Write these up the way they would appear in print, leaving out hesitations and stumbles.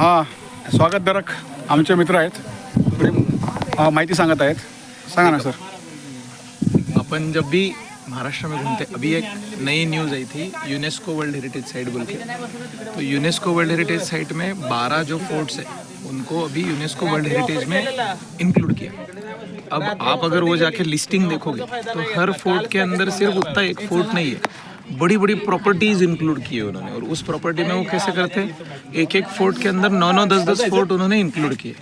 हां, स्वागतधारक आमचे मित्र आहेत. थोडी माहिती सांगत आहेत. सांगा ना सर. अपन जब भी महाराष्ट्र में घूमते, अभी एक नई न्यूज़ आई थी यूनेस्को वर्ल्ड हेरिटेज साइट बोल के। तो यूनेस्को वर्ल्ड हेरिटेज साइट में 12 जो फोर्ट्स हैं उनको अभी यूनेस्को वर्ल्ड हेरिटेज में इंक्लूड किया। अब आप अगर वो जाके लिस्टिंग देखोगे तो हर फोर्ट के अंदर सिर्फ उतना एक फोर्ट नहीं है, बड़ी बड़ी प्रॉपर्टीज़ इंक्लूड की है उन्होंने। और उस प्रॉपर्टी में वो कैसे करते हैं, एक एक फोर्ट के अंदर 9-9, 10-10 फोर्ट उन्होंने इंक्लूड किए।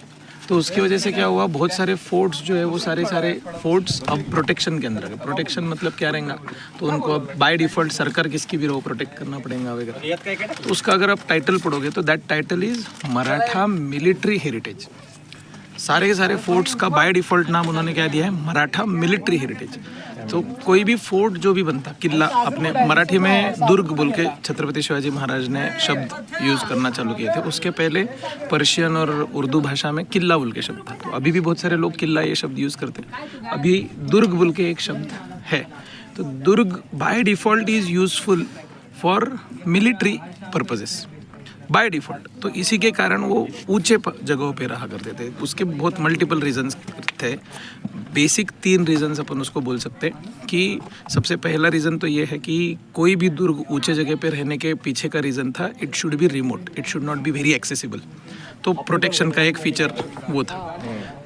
तो उसकी वजह से क्या हुआ, बहुत सारे फोर्ट्स जो है वो सारे फोर्ट्स अब प्रोटेक्शन के अंदर है। प्रोटेक्शन मतलब क्या रहेगा, तो उनको अब बाय डिफ़ॉल्ट सरकार किसकी भी रहो प्रोटेक्ट करना पड़ेगा वगैरह। तो उसका अगर आप टाइटल पढ़ोगे तो that title is Maratha military heritage. सारे के सारे फोर्ट्स का बाय डिफ़ॉल्ट नाम उन्होंने क्या दिया है, मराठा मिलिट्री हेरिटेज। तो कोई भी फोर्ट जो भी बनता, किला, अपने मराठी में दुर्ग बोल के छत्रपति शिवाजी महाराज ने शब्द यूज़ करना चालू किए थे। उसके पहले पर्शियन और उर्दू भाषा में किला बोल के शब्द था। तो अभी भी बहुत सारे लोग किला ये शब्द यूज़ करते हैं। अभी दुर्ग बोल के एक शब्द है। तो दुर्ग by default is useful for military purposes by default. तो इसी के कारण वो ऊंचे जगहों पे रहा करते थे। उसके बहुत मल्टीपल रीजंस थे। बेसिक 3 रीजंस अपन उसको बोल सकते हैं कि सबसे पहला रीज़न तो ये है कि कोई भी दुर्ग ऊंचे जगह पे रहने के पीछे का रीज़न था, it should be remote, it should not be very accessible. तो प्रोटेक्शन का एक फीचर वो था।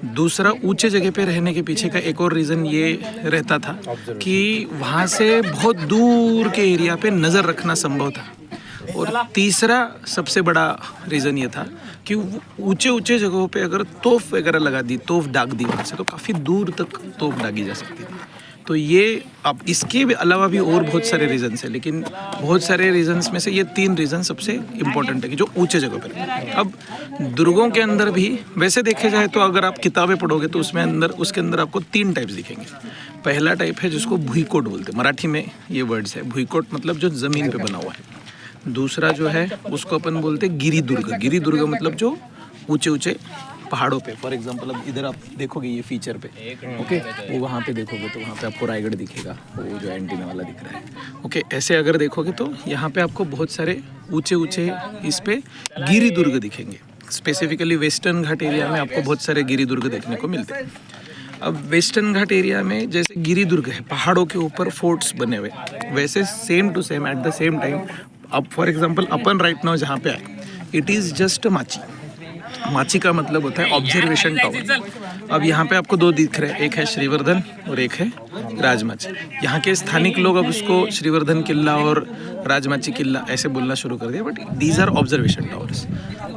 दूसरा, ऊंचे जगह पे रहने के पीछे का एक और रीज़न ये रहता था कि वहाँ से बहुत दूर के एरिया पे नज़र रखना संभव था। और तीसरा सबसे बड़ा रीज़न ये था कि ऊंचे ऊंचे जगहों पे अगर तोफ वगैरह लगा दी, तोफ दाग दी वहाँ से, तो काफ़ी दूर तक तोफ दागी जा सकती थी। तो ये अब इसके भी अलावा भी और बहुत सारे रीज़न्स हैं, लेकिन बहुत सारे रीज़न्स में से ये 3 रीज़न सबसे इम्पोर्टेंट है कि जो ऊंचे जगह पर। अब दुर्गों के अंदर भी वैसे देखे जाए तो अगर आप किताबें पढ़ोगे तो उसके अंदर आपको 3 टाइप्स दिखेंगे। पहला टाइप है जिसको भुईकोट बोलते हैं, मराठी में ये वर्ड्स है। भुईकोट मतलब जो ज़मीन पर बना हुआ है। दूसरा जो है उसको अपन बोलते हैं गिरिदुर्ग। गिरिदुर्ग मतलब जो ऊंचे ऊंचे पहाड़ों पे। फॉर एग्जांपल अब इधर आप देखोगे ये फीचर पे, ओके, वो वहाँ पे देखोगे तो वहाँ पे आपको रायगढ़ दिखेगा, वो जो एंटीना वाला दिख रहा है, ओके। ऐसे अगर देखोगे तो यहाँ पे आपको बहुत सारे ऊंचे ऊंचे इस पे गिरिदुर्ग दिखेंगे। स्पेसिफिकली वेस्टर्न घाट एरिया में आपको बहुत सारे गिरिदुर्ग देखने को मिलते हैं। अब वेस्टर्न घाट एरिया में जैसे गिरिदुर्ग है, पहाड़ों के ऊपर फोर्ट्स बने हुए, वैसे same to same at the same time अब फॉर एग्जांपल अपन राइट नाउ जहाँ पे आए, इट इज़ जस्ट माची। माची का मतलब होता है ऑब्जर्वेशन टावर। अब यहाँ पे आपको 2 दिख रहे हैं, एक है श्रीवर्धन और एक है राजमाची। यहाँ के स्थानिक लोग अब उसको श्रीवर्धन किला और राजमाची किला ऐसे बोलना शुरू कर दिया, but these are observation towers.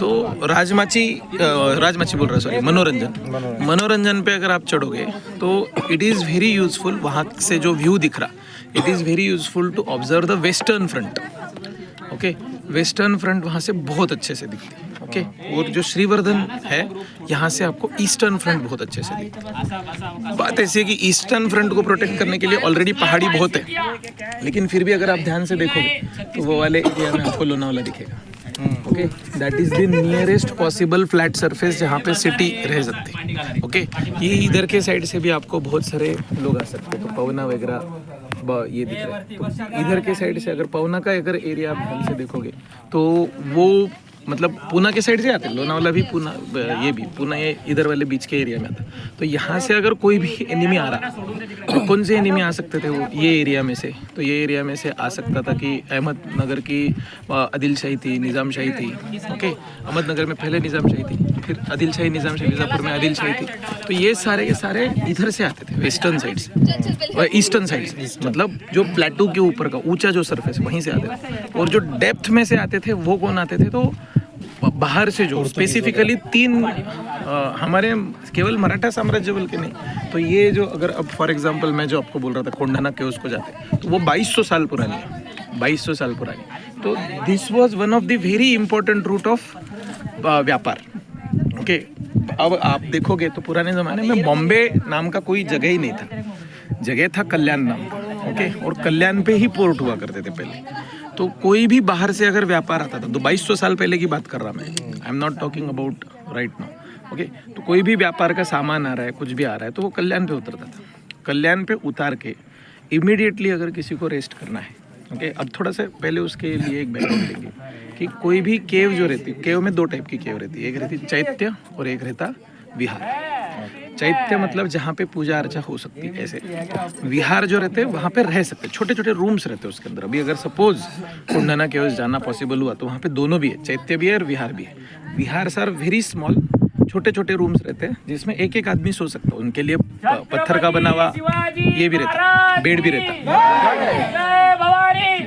तो राजमाची बोल रहा, सॉरी, मनोरंजन पे अगर आप चढ़ोगे तो इट इज़ वेरी यूजफुल। वहाँ से जो व्यू दिख रहा, it is very useful to observe the western front, okay. Western front वहाँ से बहुत अच्छे से दिखती है, ओके। और जो श्रीवर्धन है यहाँ से आपको ईस्टर्न फ्रंट बहुत अच्छे से दिखता है। बात ऐसी है कि ईस्टर्न फ्रंट को प्रोटेक्ट करने के लिए ऑलरेडी पहाड़ी बहुत है, लेकिन फिर भी अगर आप ध्यान से देखोगे तो वो वाले एरिया में आपको लोनावाला दिखेगा, okay. That is the nearest possible flat surface जहाँ पे सिटी रह सकती है, ओके। ये इधर के साइड से भी आपको बहुत सारे लोग आ सकते हैं, तो पवना वगैरह ये दिख रहा है। तो इधर के साइड से अगर पवना का अगर एरिया आप ध्यान से देखोगे तो वो मतलब पूना के साइड से आते हैं, लोनावाला भी पूना, ये भी पूना, ये इधर वाले बीच के एरिया में आता। तो यहाँ से अगर कोई भी एनिमी आ रहा, तो कौन से एनिमी आ सकते थे वो ये एरिया में से, तो ये एरिया में से आ सकता था कि अहमदनगर की आदिलशाही थी, निज़ाम शाही थी, ओके। अहमदनगर में पहले निज़ाम शाही थी, फिर आदिलशाही, निज़ाम शाही, मिर्ज़ापुर में आदिलशाही थी। तो ये सारे के सारे इधर से आते थे, वेस्टर्न साइड से, ईस्टर्न साइड से, मतलब जो प्लेटू के ऊपर का ऊंचा जो सरफेस वहीं से आते थे। और जो डेप्थ में से आते थे वो कौन आते थे, तो बाहर से जो स्पेसिफिकली 3 हमारे केवल मराठा साम्राज्य बल के नहीं, तो ये जो अगर अब फॉर एग्जांपल मैं जो आपको बोल रहा था कोंढाना के उसको जाते, तो वो 2200 साल पुरानी है, 2200 साल पुरानी। तो this was one of the very important route of व्यापार, ओके। अब आप देखोगे तो पुराने ज़माने में बॉम्बे नाम का कोई जगह ही नहीं था, जगह था कल्याण नाम का, ओके। और कल्याण पे ही पोर्ट हुआ करते थे पहले। तो कोई भी बाहर से अगर व्यापार आता था, तो 2200 साल पहले की बात कर रहा मैं, I am not talking about right now, okay. तो कोई भी व्यापार का सामान आ रहा है, कुछ भी आ रहा है, तो वो कल्याण पे उतरता था। कल्याण पे उतार के इमीडिएटली अगर किसी को रेस्ट करना है, ओके, अब थोड़ा सा पहले उसके लिए एक बैकग्राउंड लेंगे कि कोई भी केव जो रहती है, केव में दो टाइप की केव रहती है, एक रहती चैत्य और एक रहता विहार। चैत्य मतलब जहाँ पे पूजा अर्चा हो सकती है ऐसे, विहार जो रहते हैं वहाँ पे रह सकते हैं, छोटे छोटे रूम्स रहते हैं उसके अंदर। अभी अगर सपोज कुंडना केव्स जाना पॉसिबल हुआ तो वहाँ पे दोनों भी है, चैत्य भी है और विहार भी है। विहार सर वेरी स्मॉल, छोटे छोटे रूम्स रहते हैं जिसमें एक एक आदमी सो सकता है। उनके लिए पत्थर का बना हुआ ये भी रहता, बेड भी रहता।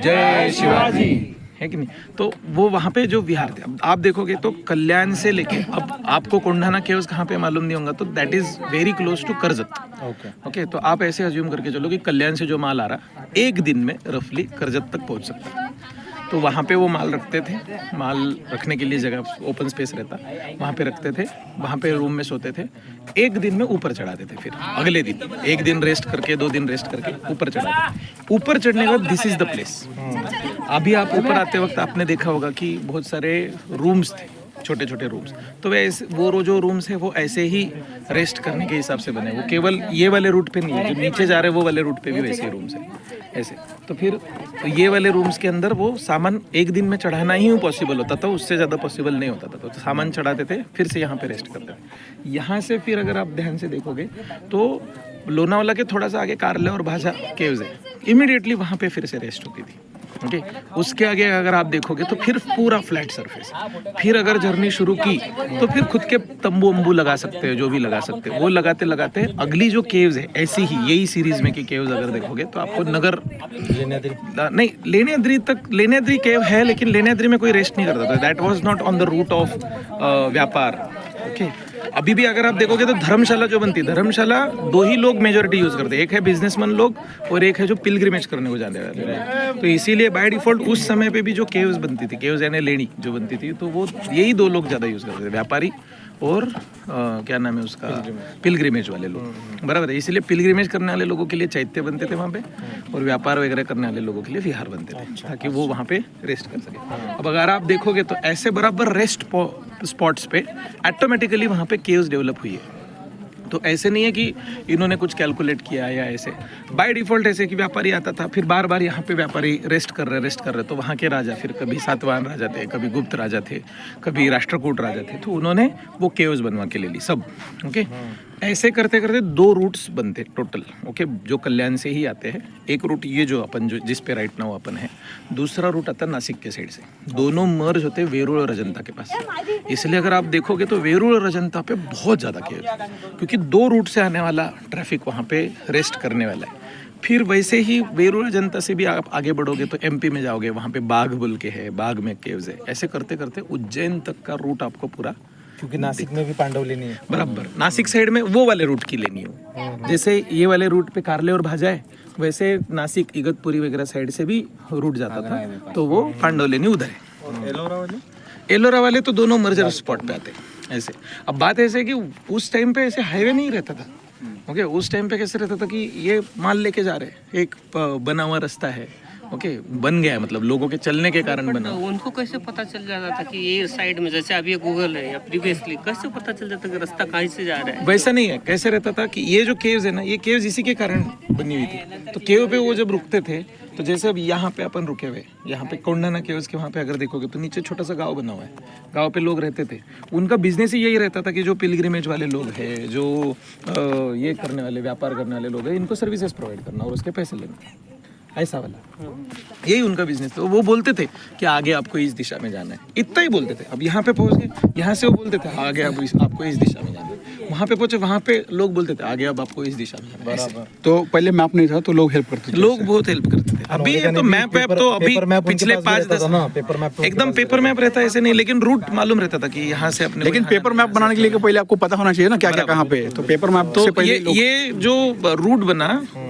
जय शिवाजी, है कि नहीं? तो वो वहाँ पे जो विहार थे, अब आप देखोगे तो कल्याण से लेके अब आपको कोंढाना केव्स कहाँ पे मालूम नहीं होगा, तो that is very close to Karjat. Okay, तो आप ऐसे अज्यूम करके चलो कि कल्याण से जो माल आ रहा एक दिन में रफली करजत तक पहुँच सकता है। तो वहाँ पे वो माल रखते थे, माल रखने के लिए जगह ओपन स्पेस रहता, वहाँ पे रखते थे, वहाँ पे रूम में सोते थे। एक दिन में ऊपर चढ़ाते थे, फिर अगले दिन एक दिन रेस्ट करके 2 दिन रेस्ट करके ऊपर चढ़ाते। ऊपर चढ़ने के बाद दिस इज द प्लेस। अभी आप ऊपर आते वक्त आपने देखा होगा कि बहुत सारे रूम्स थे, छोटे छोटे रूम्स। तो वो जो रूम्स है वो ऐसे ही रेस्ट करने के हिसाब से बने, वो केवल ये वाले रूट पे नहीं है, जो नीचे जा रहे हैं वो वाले रूट पे भी वैसे ही रूम्स है ऐसे। तो फिर तो ये वाले रूम्स के अंदर वो सामान एक दिन में चढ़ाना ही पॉसिबल होता था, उससे ज़्यादा पॉसिबल नहीं होता था। तो सामान चढ़ाते थे, फिर से यहाँ पे रेस्ट करते थे। यहाँ से फिर अगर आप ध्यान से देखोगे तो लोनावाला के थोड़ा सा आगे कारले और भाजा केव्स है, इमीडिएटली वहाँ पे फिर से रेस्ट होती थी। ओके, उसके आगे अगर आप देखोगे तो फिर पूरा फ्लैट सरफेस। फिर अगर जर्नी शुरू की तो फिर खुद के तंबू वंबू लगा सकते हो, जो भी लगा सकते हो वो लगाते लगाते अगली जो केव्स है ऐसी ही यही सीरीज में की केव्स अगर देखोगे तो आपको नगर नहीं, लेण्याद्री केव है, लेकिन लेण्याद्री में कोई रेस्ट नहीं करता था। That was not on the route of व्यापार। ओके, अभी भी अगर आप देखोगे तो धर्मशाला जो बनती है, धर्मशाला 2 ही लोग मेजोरिटी यूज करते हैं, एक है बिजनेसमैन लोग और एक है जो पिलग्रिमेज करने को जाने वाले हैं। तो इसीलिए बाय डिफॉल्ट उस समय पे भी जो केव्स बनती थी, केव्स यानी लेणी जो बनती थी, तो वो यही 2 लोग ज़्यादा यूज करते थे, व्यापारी और क्या नाम है उसका, पिलग्रिमेज वाले लोग। बराबर है, इसीलिए पिलग्रिमेज करने वाले लोगों के लिए चैत्य बनते थे वहाँ पे, और व्यापार वगैरह करने वाले लोगों के लिए विहार बनते थे, ताकि वो वहाँ पे रेस्ट कर सके। अब अगर आप देखोगे तो ऐसे बराबर रेस्ट स्पॉट्स पे ऑटोमेटिकली वहाँ पे केव्स डेवलप हुई है। तो ऐसे नहीं है कि इन्होंने कुछ कैलकुलेट किया या ऐसे, बाय डिफॉल्ट ऐसे कि व्यापारी आता था, फिर बार बार यहाँ पे व्यापारी रेस्ट कर रहे, तो वहाँ के राजा, फिर कभी सातवाहन राजा थे, कभी गुप्त राजा थे, कभी राष्ट्रकूट राजा थे, तो उन्होंने वो केव्स बनवा के ले ली सब। ओके, ऐसे करते करते 2 रूट्स बनते टोटल। ओके, जो कल्याण से ही आते हैं। एक रूट ये जो अपन जो जिस पे राइट नाउ अपन है, दूसरा रूट आता है नासिक के साइड से। दोनों मर्ज होते हैं वेरूळ और अजंता के पास। इसलिए अगर आप देखोगे तो वेरूळ और अजंता पे बहुत ज़्यादा केव, क्योंकि 2 रूट से आने वाला ट्रैफिक वहाँ पे रेस्ट करने वाला है। फिर वैसे ही वेरूळ अजंता से भी आप आगे बढ़ोगे तो एमपी में जाओगे, वहाँ पे बाघ बोल के है, बाघ में केव्स है। ऐसे करते करते उज्जैन तक का रूट आपको पूरा, क्योंकि नासिक में भी पांडव लेनी है बराबर, नासिक साइड में वो वाले रूट की लेनी हो, जैसे ये वाले रूट पे कारले और भाजा है, वैसे नासिक इगतपुरी वगैरह साइड से भी रूट जाता था, तो वो पांडव लेनी उधर है। एलोरा वाले तो दोनों मर्जर स्पॉट पे आते हैं ऐसे। अब बात ऐसे है कि उस टाइम पे ऐसे हाईवे नहीं रहता था। ओके, उस टाइम पे कैसे रहता था कि ये माल लेके जा रहे हैं, एक बना हुआ रास्ता है। ओके, बन गया है, मतलब लोगों के चलने के कारण बना। उनको कैसे पता चल जाता था कि ये साइड में, जैसे अभी गूगल है या प्रीवियसली, कैसे पता चल जाता कि रास्ता कहाँ से जा रहा है? वैसा नहीं है, कैसे रहता था कि ये जो केव्स है ना, ये केव्स इसी के कारण बनी हुई थी। तो केव पे वो जब रुकते थे, तो जैसे अब यहाँ पे अपन रुके हुए, यहाँ पे कोंढाना केव्स के वहाँ पे अगर देखोगे तो नीचे छोटा सा गांव बना हुआ है, गांव पे लोग रहते थे। उनका बिजनेस ही यही रहता था कि जो पिलग्रिमेज वाले लोग हैं, जो ये करने वाले, व्यापार करने वाले लोग हैं, इनको सर्विसेज प्रोवाइड करना और उसके पैसे लेना, ऐसा वाला यही उनका बिजनेस था। वो बोलते थे कि आगे आपको इस दिशा में जाना है, इतना ही बोलते थे। अब यहाँ पे पहुँच गए, यहाँ से वो बोलते थे आगे अब आपको इस दिशा में जाना है। वहाँ पे पहुँचे, वहाँ पे लोग बोलते थे आगे अब आपको इस दिशा में जाना है। ऐसे। तो पहले मैप नहीं था तो लोग हेल्प करते थे, लोग बहुत हेल्प करते थे। अभी तो मैप वैप तो अभी पिछले 5-10 एकदम पेपर मैप रहता है, ऐसे नहीं, लेकिन रूट मालूम रहता था कि यहाँ से अपने। लेकिन पेपर मैप बनाने के लिए पहले आपको पता होना चाहिए ना क्या क्या कहाँ पे है। तो पेपर मैप तो से पहले ये जो रूट बना,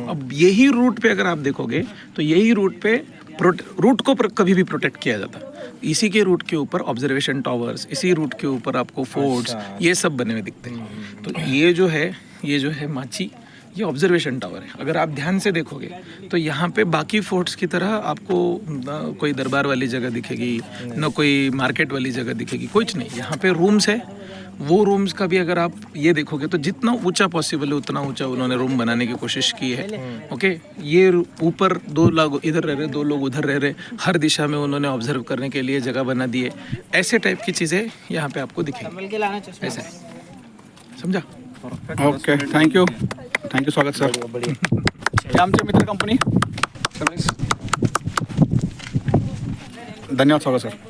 अब यही रूट पे अगर आप देखोगे तो यही रूट पे रूट को कभी भी प्रोटेक्ट किया जाता। इसी के रूट के ऊपर ऑब्जर्वेशन टावर्स, इसी रूट के ऊपर आपको फोर्ट्स, ये सब बने हुए दिखते हैं। तो ये जो है माची, ये ऑब्जर्वेशन टावर है। अगर आप ध्यान से देखोगे तो यहाँ पे बाकी फोर्ट्स की तरह आपको न कोई दरबार वाली जगह दिखेगी, न कोई मार्केट वाली जगह दिखेगी, कुछ नहीं। यहाँ पे रूम्स है, वो रूम्स का भी अगर आप ये देखोगे तो जितना ऊंचा पॉसिबल है उतना ऊंचा उन्होंने रूम बनाने की कोशिश की है। ओके, ये ऊपर 2 लोग इधर रह रहे, 2 लोग उधर रह रहे, हर दिशा में उन्होंने ऑब्जर्व करने के लिए जगह बना दी है। ऐसे टाइप की चीज़ें यहाँ पे आपको दिखेंगी। ऐसा है, समझा? ओके, थँक्यू स्वागत सर. हे आमचे मित्र कंपनी सर्विस. धन्यवाद स्वागत सर.